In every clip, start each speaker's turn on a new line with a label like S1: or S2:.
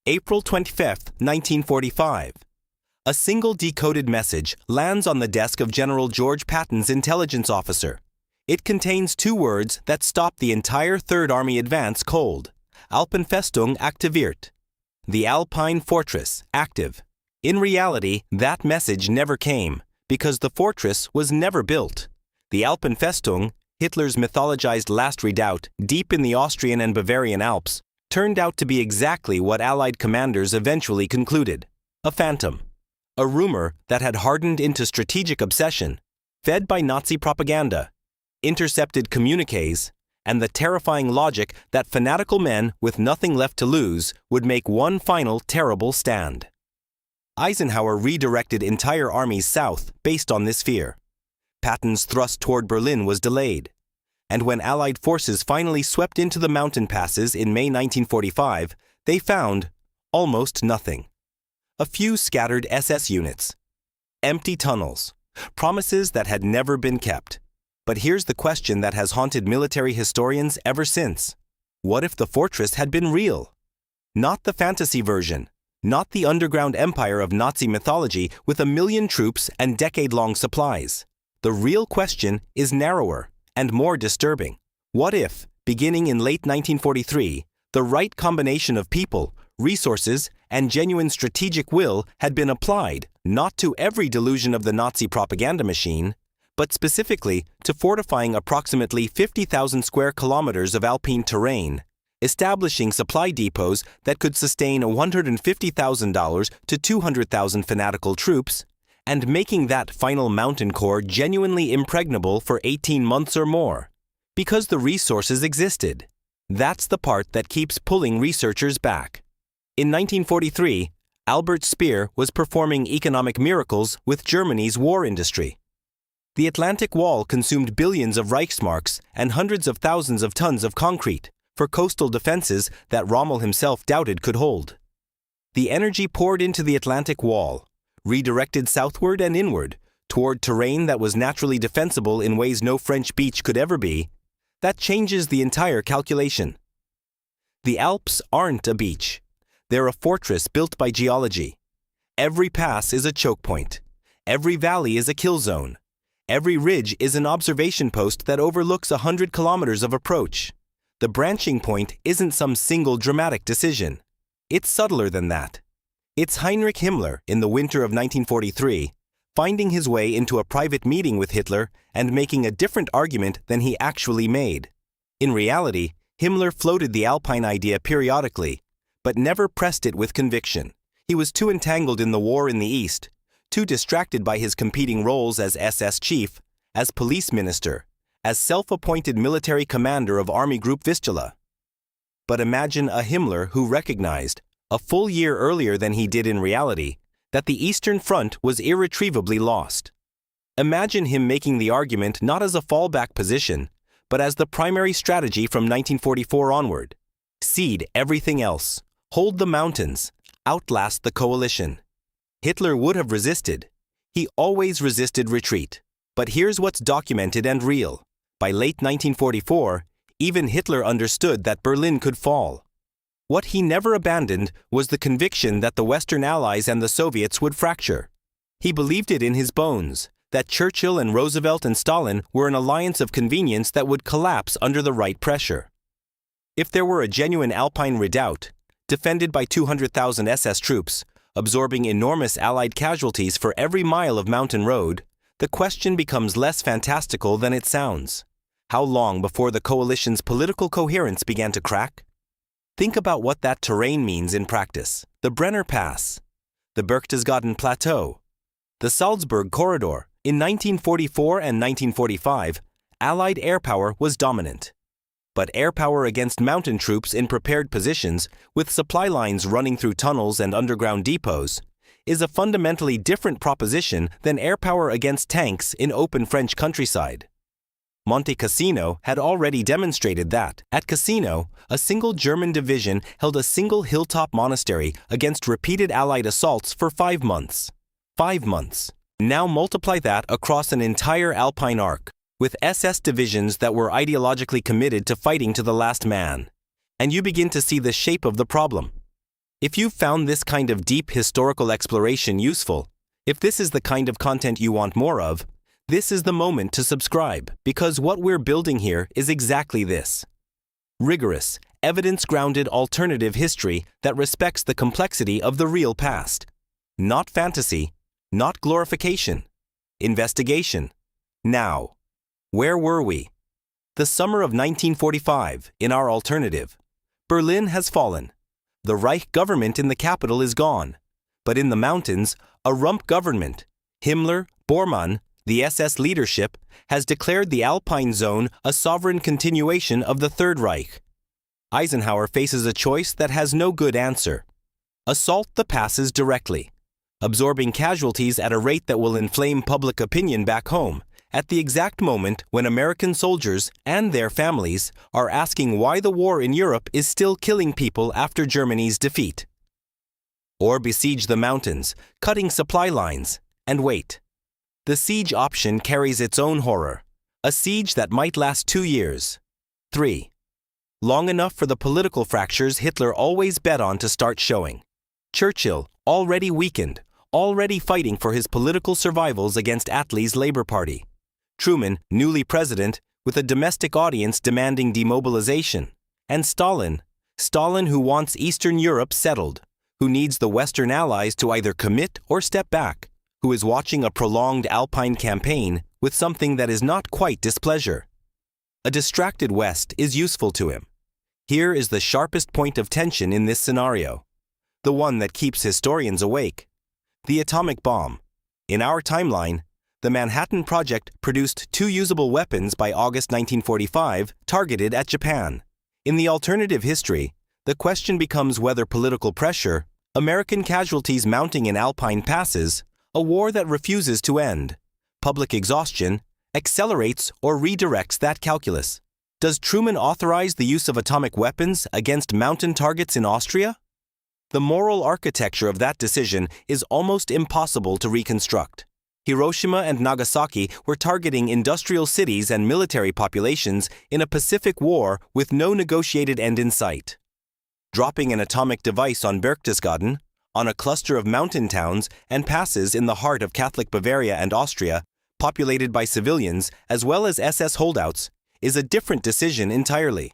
S1: April 25, 1945. A single decoded message lands on the desk of General George Patton's intelligence officer. It contains two words that stop the entire Third Army advance cold. Alpine aktiviert. The Alpine fortress, active. In reality, that message never came, because the fortress was never built. The Alpine Hitler's mythologized last redoubt deep in the Austrian and Bavarian Alps, turned out to be exactly what Allied commanders eventually concluded: a phantom. A rumor that had hardened into strategic obsession, fed by Nazi propaganda, intercepted communiques, and the terrifying logic that fanatical men with nothing left to lose would make one final terrible stand. Eisenhower redirected entire armies south based on this fear. Patton's thrust toward Berlin was delayed, and when Allied forces finally swept into the mountain passes in May 1945, they found almost nothing. A few scattered SS units. Empty tunnels. Promises that had never been kept. But here's the question that has haunted military historians ever since. What if the fortress had been real? Not the fantasy version. Not the underground empire of Nazi mythology with 1 million troops and decade-long supplies. The real question is narrower and more disturbing. What if, beginning in late 1943, the right combination of people, resources, and genuine strategic will had been applied not to every delusion of the Nazi propaganda machine, but specifically to fortifying approximately 50,000 square kilometers of Alpine terrain, establishing supply depots that could sustain $150,000 to 200,000 fanatical troops, and making that final mountain core genuinely impregnable for 18 months or more, because the resources existed. That's the part that keeps pulling researchers back. In 1943, Albert Speer was performing economic miracles with Germany's war industry. The Atlantic Wall consumed billions of Reichsmarks and hundreds of thousands of tons of concrete for coastal defenses that Rommel himself doubted could hold. The energy poured into the Atlantic Wall, redirected southward and inward toward terrain that was naturally defensible in ways no French beach could ever be. That changes the entire calculation. The Alps aren't a beach. They're a fortress built by geology. Every pass is a choke point. Every valley is a kill zone. Every ridge is an observation post that overlooks 100 kilometers of approach. The branching point isn't some single dramatic decision. It's subtler than that. It's Heinrich Himmler in the winter of 1943, finding his way into a private meeting with Hitler and making a different argument than he actually made. In reality, Himmler floated the Alpine idea periodically, but never pressed it with conviction. He was too entangled in the war in the East, too distracted by his competing roles as SS chief, as police minister, as self-appointed military commander of Army Group Vistula. But imagine a Himmler who recognized, a full year earlier than he did in reality, that the Eastern Front was irretrievably lost. Imagine him making the argument not as a fallback position, but as the primary strategy from 1944 onward. Cede everything else, hold the mountains, outlast the coalition. Hitler would have resisted. He always resisted retreat. But here's what's documented and real. By late 1944, even Hitler understood that Berlin could fall. What he never abandoned was the conviction that the Western Allies and the Soviets would fracture. He believed it in his bones, that Churchill and Roosevelt and Stalin were an alliance of convenience that would collapse under the right pressure. If there were a genuine Alpine Redoubt, defended by 200,000 SS troops, absorbing enormous Allied casualties for every mile of mountain road, the question becomes less fantastical than it sounds. How long before the coalition's political coherence began to crack? Think about what that terrain means in practice. The Brenner Pass, the Berchtesgaden Plateau, the Salzburg Corridor. In 1944 and 1945, Allied air power was dominant. But air power against mountain troops in prepared positions, with supply lines running through tunnels and underground depots, is a fundamentally different proposition than air power against tanks in open French countryside. Monte Cassino had already demonstrated that. At Cassino, a single German division held a single hilltop monastery against repeated Allied assaults for 5 months. 5 months. Now multiply that across an entire Alpine arc, with SS divisions that were ideologically committed to fighting to the last man, and you begin to see the shape of the problem. If you've found this kind of deep historical exploration useful, if this is the kind of content you want more of, this is the moment to subscribe, because what we're building here is exactly this. Rigorous, evidence-grounded alternative history that respects the complexity of the real past. Not fantasy, not glorification. Investigation. Now. Where were we? The summer of 1945, in our alternative. Berlin has fallen. The Reich government in the capital is gone. But in the mountains, a rump government, Himmler, Bormann, the SS leadership, has declared the Alpine zone a sovereign continuation of the Third Reich. Eisenhower faces a choice that has no good answer. Assault the passes directly, absorbing casualties at a rate that will inflame public opinion back home, at the exact moment when American soldiers and their families are asking why the war in Europe is still killing people after Germany's defeat. Or besiege the mountains, cutting supply lines, and wait. The siege option carries its own horror, a siege that might last 2 years. 3. Long enough for the political fractures Hitler always bet on to start showing. Churchill, already weakened, already fighting for his political survivals against Attlee's Labour Party. Truman, newly president, with a domestic audience demanding demobilization. And Stalin who wants Eastern Europe settled, who needs the Western allies to either commit or step back, who is watching a prolonged Alpine campaign with something that is not quite displeasure. A distracted West is useful to him. Here is the sharpest point of tension in this scenario, the one that keeps historians awake. The atomic bomb. In our timeline, the Manhattan Project produced 2 usable weapons by August 1945 targeted at Japan. In the alternative history, the question becomes whether political pressure, American casualties mounting in Alpine passes, a war that refuses to end, public exhaustion, accelerates or redirects that calculus. Does Truman authorize the use of atomic weapons against mountain targets in Austria? The moral architecture of that decision is almost impossible to reconstruct. Hiroshima and Nagasaki were targeting industrial cities and military populations in a Pacific War with no negotiated end in sight. Dropping an atomic device on Berchtesgaden, on a cluster of mountain towns and passes in the heart of Catholic Bavaria and Austria, populated by civilians as well as SS holdouts, is a different decision entirely.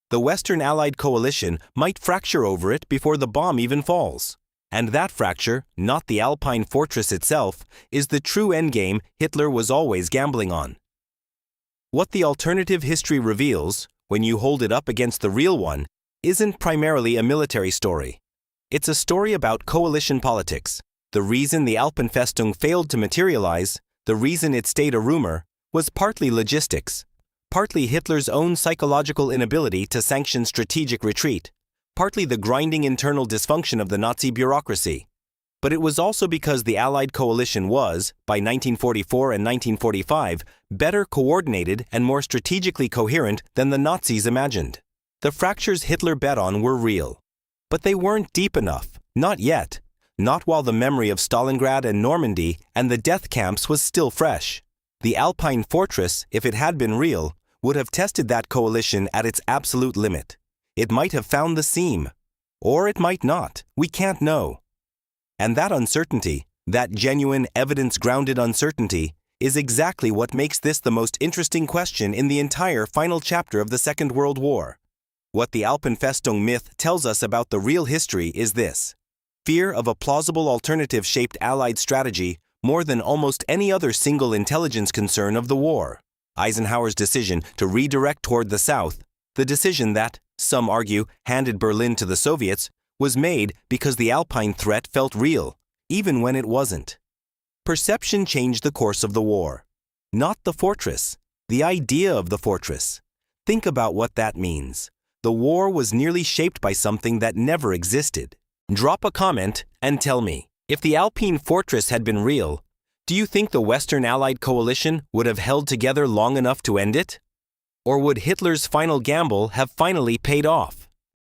S1: The Western Allied coalition might fracture over it before the bomb even falls. And that fracture, not the Alpine fortress itself, is the true endgame Hitler was always gambling on. What the alternative history reveals, when you hold it up against the real one, isn't primarily a military story. It's a story about coalition politics. The reason the Alpenfestung failed to materialize, the reason it stayed a rumor, was partly logistics, partly Hitler's own psychological inability to sanction strategic retreat, partly the grinding internal dysfunction of the Nazi bureaucracy. But it was also because the Allied coalition was, by 1944 and 1945, better coordinated and more strategically coherent than the Nazis imagined. The fractures Hitler bet on were real. But they weren't deep enough, not yet, not while the memory of Stalingrad and Normandy and the death camps was still fresh. The Alpine fortress, if it had been real, would have tested that coalition at its absolute limit. It might have found the seam. Or it might not. We can't know. And that uncertainty, that genuine, evidence-grounded uncertainty, is exactly what makes this the most interesting question in the entire final chapter of the Second World War. What the Alpenfestung myth tells us about the real history is this: fear of a plausible alternative-shaped Allied strategy more than almost any other single intelligence concern of the war. Eisenhower's decision to redirect toward the south, the decision that, some argue, handed Berlin to the Soviets, was made because the Alpine threat felt real, even when it wasn't. Perception changed the course of the war. Not the fortress, the idea of the fortress. Think about what that means. The war was nearly shaped by something that never existed. Drop a comment and tell me, if the Alpine fortress had been real, do you think the Western Allied coalition would have held together long enough to end it? Or would Hitler's final gamble have finally paid off?